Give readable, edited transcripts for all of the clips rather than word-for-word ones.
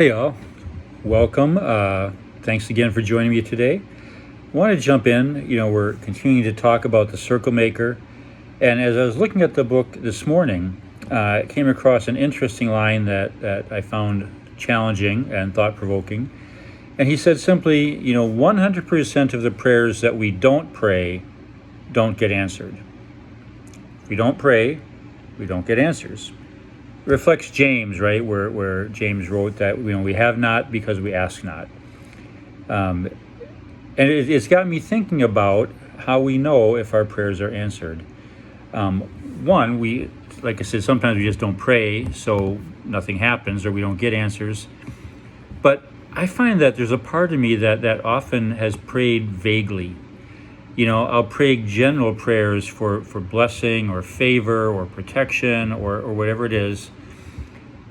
Hey, all. Welcome. Thanks again for joining me today. I want to jump in. We're continuing to talk about the Circle Maker. And as I was looking at the book this morning, I came across an interesting line that I found challenging and thought provoking. And he said simply, 100% of the prayers that we don't pray don't get answered. If we don't pray, we don't get answers. It reflects James, right, where James wrote that we have not because we ask not. And it's got me thinking about how we know if our prayers are answered. One, like I said, sometimes we just don't pray, so nothing happens or we don't get answers. But I find that there's a part of me that often has prayed vaguely. I'll pray general prayers for blessing or favor or protection or whatever it is.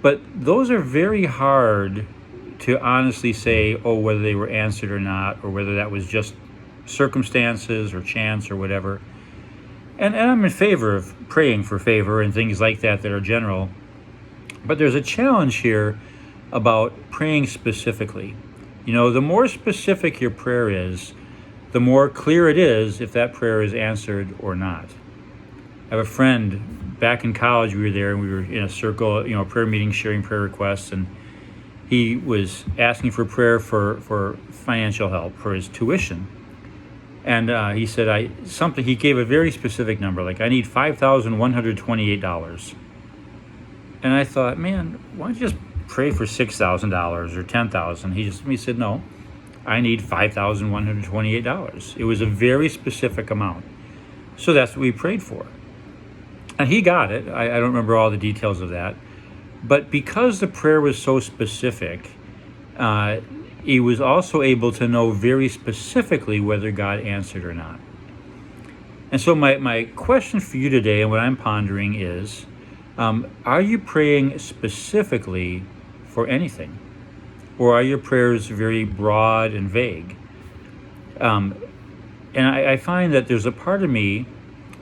But those are very hard to honestly say, whether they were answered or not, or whether that was just circumstances or chance or whatever. And I'm in favor of praying for favor and things like that are general. But there's a challenge here about praying specifically. The more specific your prayer is, the more clear it is if that prayer is answered or not. I have a friend, back in college we were there and we were in a circle, prayer meeting, sharing prayer requests, and he was asking for prayer for financial help for his tuition. And he said, he gave a very specific number, like I need $5,128. And I thought, man, why don't you just pray for $6,000 or $10,000? He said, no, I need $5,128. It was a very specific amount. So that's what we prayed for. And he got it. I don't remember all the details of that. But because the prayer was so specific, he was also able to know very specifically whether God answered or not. And so my question for you today, and what I'm pondering is, are you praying specifically for anything? Or are your prayers very broad and vague? And I find that there's a part of me,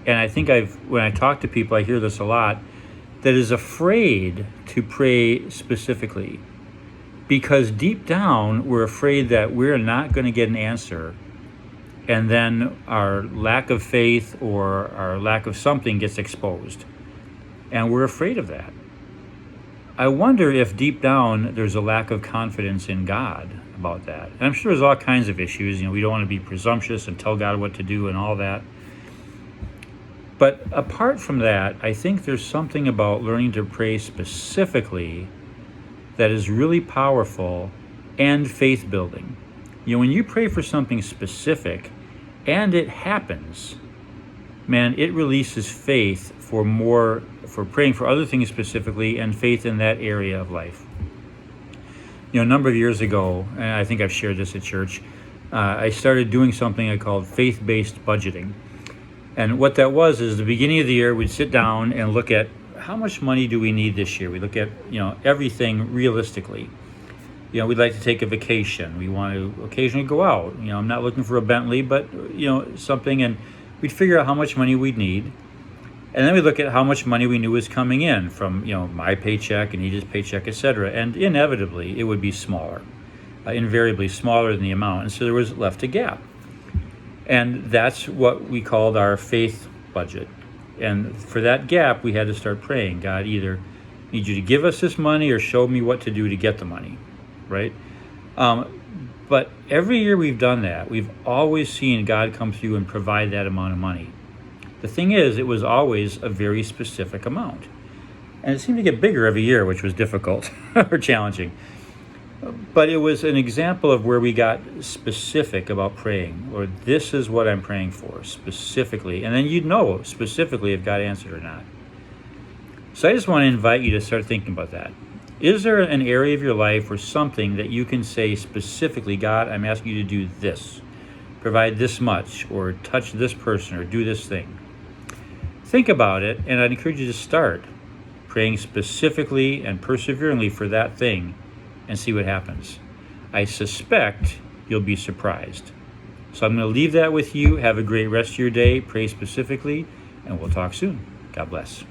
and I think when I talk to people, I hear this a lot, that is afraid to pray specifically. Because deep down, we're afraid that we're not going to get an answer, and then our lack of faith or our lack of something gets exposed. And we're afraid of that. I wonder if deep down there's a lack of confidence in God about that. And I'm sure there's all kinds of issues. We don't want to be presumptuous and tell God what to do and all that. But apart from that, I think there's something about learning to pray specifically that is really powerful and faith building. When you pray for something specific and it happens, man, it releases faith for praying for other things specifically and faith in that area of life. A number of years ago, and I think I've shared this at church, I started doing something I called faith-based budgeting. And what that was is the beginning of the year, we'd sit down and look at how much money do we need this year. We look at, everything realistically. We'd like to take a vacation. We want to occasionally go out. I'm not looking for a Bentley, but, something. And we'd figure out how much money we'd need. And then we look at how much money we knew was coming in from, my paycheck and Edith's paycheck, etc. And inevitably, it would be smaller, invariably smaller than the amount. And so there was left a gap. And that's what we called our faith budget. And for that gap, we had to start praying, God, either need you to give us this money or show me what to do to get the money, right? But every year we've done that, we've always seen God come through and provide that amount of money. The thing is, it was always a very specific amount. And it seemed to get bigger every year, which was difficult or challenging. But it was an example of where we got specific about praying, or this is what I'm praying for, specifically. And then you'd know specifically if God answered or not. So I just want to invite you to start thinking about that. Is there an area of your life or something that you can say specifically, God, I'm asking you to do this, provide this much, or touch this person, or do this thing? Think about it, and I'd encourage you to start praying specifically and perseveringly for that thing and see what happens. I suspect you'll be surprised. So I'm going to leave that with you. Have a great rest of your day. Pray specifically, and we'll talk soon. God bless.